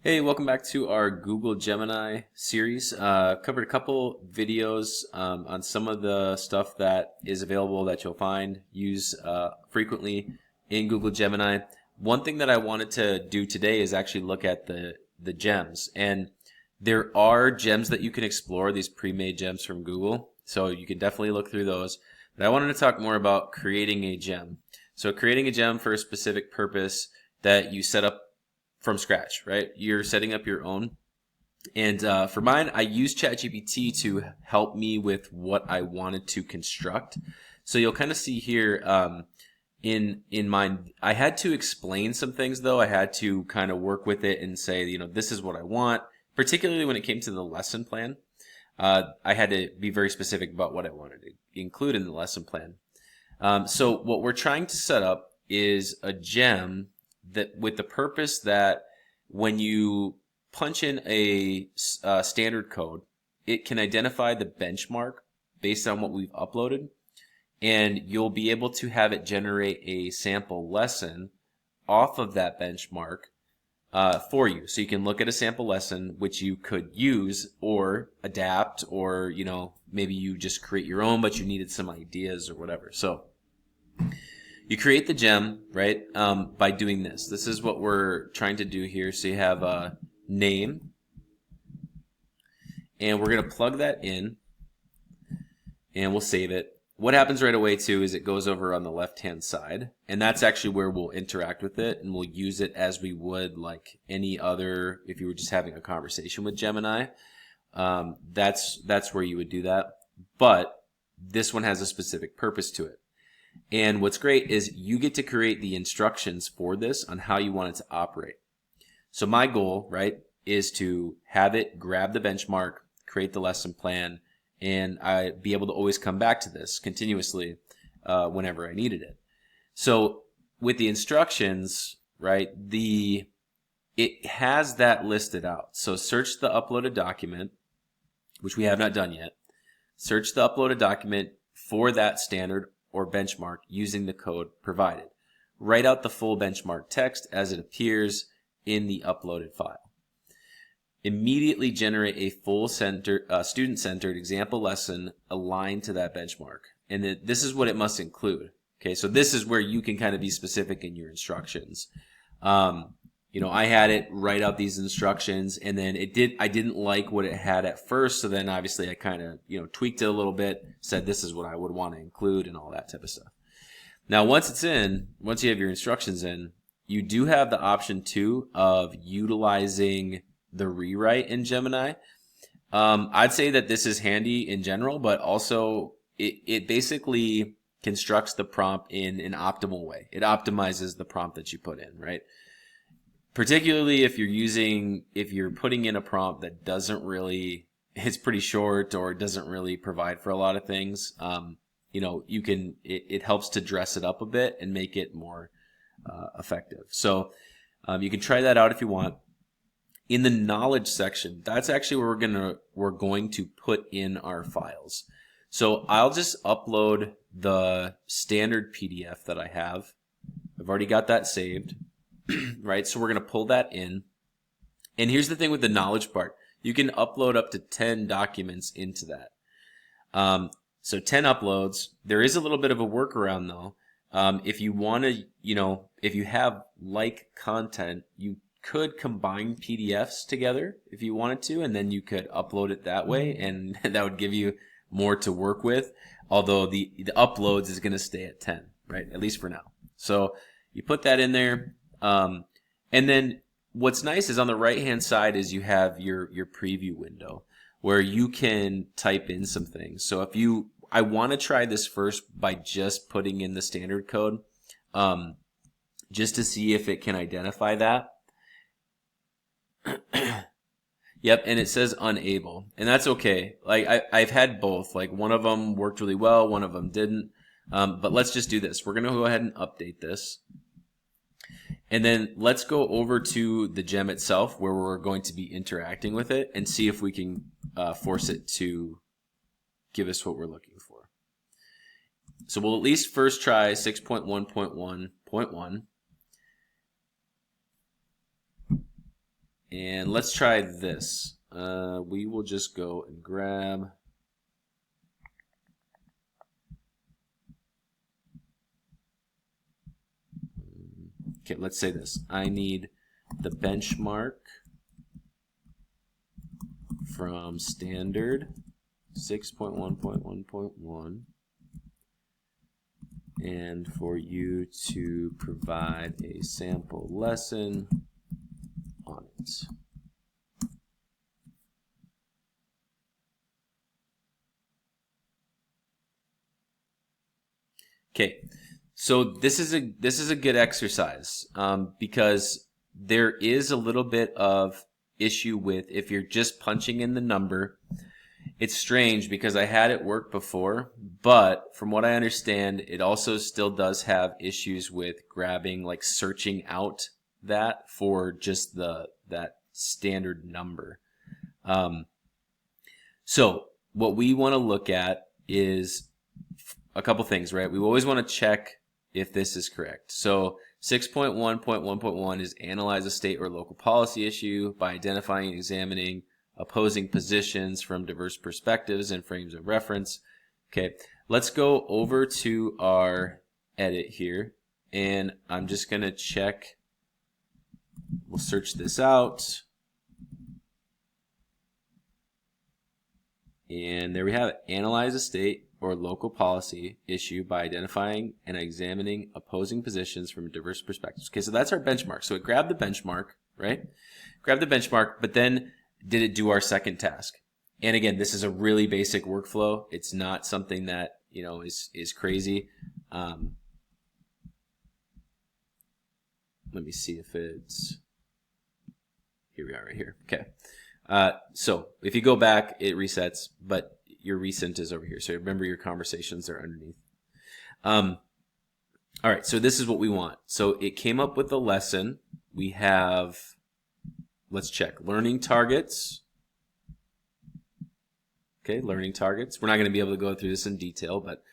Hey, welcome back to our Google Gemini series. Covered a couple videos on some of the stuff that is available that you'll find use frequently in Google Gemini. One thing that I wanted to do today is actually look at the gems, and there are gems that you can explore, these pre-made gems from Google, so you can definitely look through those. But I wanted to talk more about creating a gem. So creating a gem for a specific purpose that you set up from scratch, right? You're setting up your own. And for mine, I use ChatGPT to help me with what I wanted to construct. So you'll kind of see here in mine, I had to explain some things though. I had to kind of work with it and say, this is what I want, particularly when it came to the lesson plan. I had to be very specific about what I wanted to include in the lesson plan. So what we're trying to set up is a gem that with the purpose that when you punch in a standard code, it can identify the benchmark based on what we've uploaded, and you'll be able to have it generate a sample lesson off of that benchmark for you. So you can look at a sample lesson which you could use or adapt, or maybe you just create your own but you needed some ideas or whatever. So you create the gem, right, by doing this. This is what we're trying to do here. So you have a name, and we're going to plug that in, and we'll save it. What happens right away, too, is it goes over on the left-hand side, and that's actually where we'll interact with it, and we'll use it as we would like any other, if you were just having a conversation with Gemini. That's where you would do that. But this one has a specific purpose to it. And what's great is you get to create the instructions for this on how you want it to operate. So my goal, right, is to have it grab the benchmark, create the lesson plan, and I be able to always come back to this continuously whenever I needed it. So with the instructions, right, it has that listed out. So search the uploaded document, which we have not done yet. Search the uploaded document for that standard or benchmark using the code provided. Write out the full benchmark text as it appears in the uploaded file. Immediately generate a full student-centered example lesson aligned to that benchmark. And this is what it must include. Okay, so this is where you can kind of be specific in your instructions. I had it write out these instructions, and then I didn't like what it had at first, so then obviously I kind of, tweaked it a little bit, said this is what I would want to include and all that type of stuff. Now, once you have your instructions in, you do have the option too of utilizing the rewrite in Gemini. I'd say that this is handy in general, but also it basically constructs the prompt in an optimal way. It optimizes the prompt that you put in, right? Particularly if you're putting in a prompt that it's pretty short or doesn't really provide for a lot of things, it helps to dress it up a bit and make it more effective. So you can try that out if you want. In the knowledge section, that's actually where we're going to put in our files. So I'll just upload the standard PDF that I have. I've already got that saved. Right, so we're going to pull that in. And here's the thing with the knowledge part. You can upload up to 10 documents into that. So 10 uploads. There is a little bit of a workaround though. If you want to, if you have like content, you could combine PDFs together if you wanted to, and then you could upload it that way, and that would give you more to work with. Although the uploads is going to stay at 10, right? At least for now. So you put that in there. And then what's nice is on the right hand side is you have your preview window where you can type in some things. So I want to try this first by just putting in the standard code, just to see if it can identify that. Yep, and it says unable, and that's okay. Like I've had both. Like one of them worked really well, one of them didn't. But let's just do this. We're going to go ahead and update this. And then let's go over to the gem itself where we're going to be interacting with it and see if we can force it to give us what we're looking for. So we'll at least first try 6.1.1.1. And let's try this. We will just go and grab. Okay, let's say this. I need the benchmark from standard 6.1.1.1 and for you to provide a sample lesson on it. Okay, so this is a good exercise because there is a little bit of issue with if you're just punching in the number. It's strange because I had it work before, but from what I understand, it also still does have issues with grabbing, like searching out that for just that standard number. So what we want to look at is a couple things, right? We always want to check if this is correct. So 6.1.1.1 is analyze a state or local policy issue by identifying and examining opposing positions from diverse perspectives and frames of reference. Okay, let's go over to our edit here, and I'm just going to check. We'll search this out. And there we have it. Analyze a state or local policy issue by identifying and examining opposing positions from diverse perspectives. Okay, so that's our benchmark. So it grabbed the benchmark, right? Grabbed the benchmark, but then did it do our second task? And again, this is a really basic workflow. It's not something that, you know, is crazy. Let me see if it's, here we are right here. Okay. So if you go back, it resets, but your recent is over here. So remember your conversations are underneath. All right, so this is what we want. So it came up with a lesson. We have, let's check, learning targets. Okay, learning targets. We're not going to be able to go through this in detail, but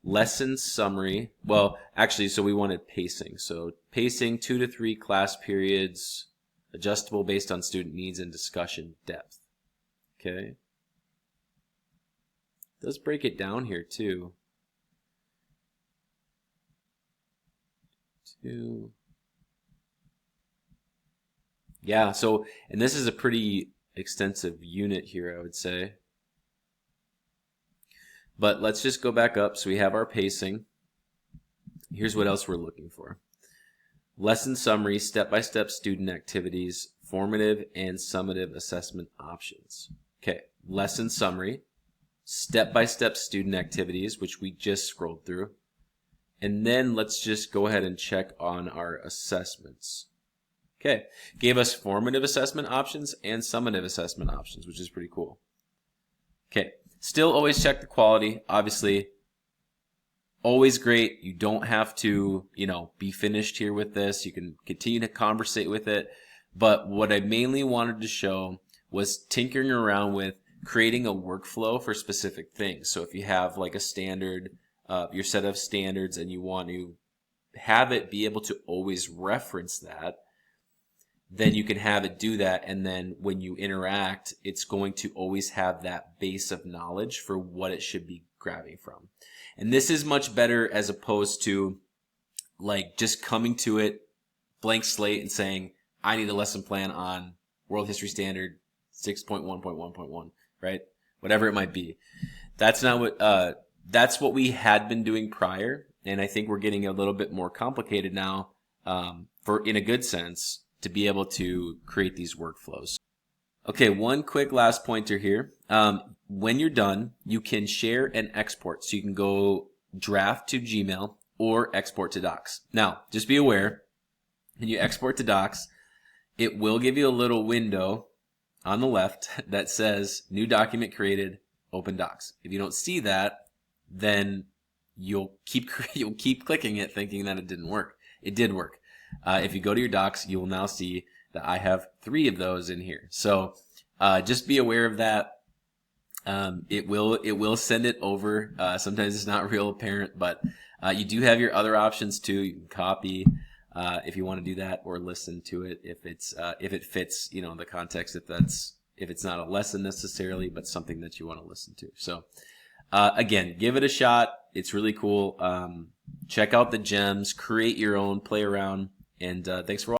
lesson summary. Well, actually, so we wanted pacing. So pacing, 2 to 3 class periods, adjustable based on student needs and discussion depth. Okay. It does break it down here too. 2. Yeah, so, and this is a pretty extensive unit here, I would say. But let's just go back up. So we have our pacing. Here's what else we're looking for. Lesson summary, step-by-step student activities, formative and summative assessment options. Okay, lesson summary, step-by-step student activities, which we just scrolled through. And then let's just go ahead and check on our assessments. Okay, gave us formative assessment options and summative assessment options, which is pretty cool. Okay, still always check the quality, obviously. Always great. You don't have to, you know, be finished here with this. You can continue to conversate with it. But what I mainly wanted to show was tinkering around with creating a workflow for specific things. So if you have like a standard, your set of standards, and you want to have it be able to always reference that, then you can have it do that. And then when you interact, it's going to always have that base of knowledge for what it should be grabbing from. And this is much better as opposed to like just coming to it blank slate and saying, I need a lesson plan on World History Standard 6.1.1.1, right? Whatever it might be. That's not what, that's what we had been doing prior. And I think we're getting a little bit more complicated now, for, in a good sense, to be able to create these workflows. Okay, one quick last pointer here. When you're done, you can share and export. So you can go draft to Gmail or export to Docs. Now, just be aware, when you export to Docs, it will give you a little window on the left that says new document created, open Docs. If you don't see that, then you'll keep clicking it thinking that it didn't work. It did work. If you go to your Docs, you will now see that I have 3 of those in here. So just be aware of that. It will send it over. Sometimes it's not real apparent, but you do have your other options too. You can copy. if you want to do that, or listen to it if it fits, the context, if it's not a lesson necessarily, but something that you want to listen to. So again, give it a shot. It's really cool. Check out the gems, create your own, play around, and thanks for watching.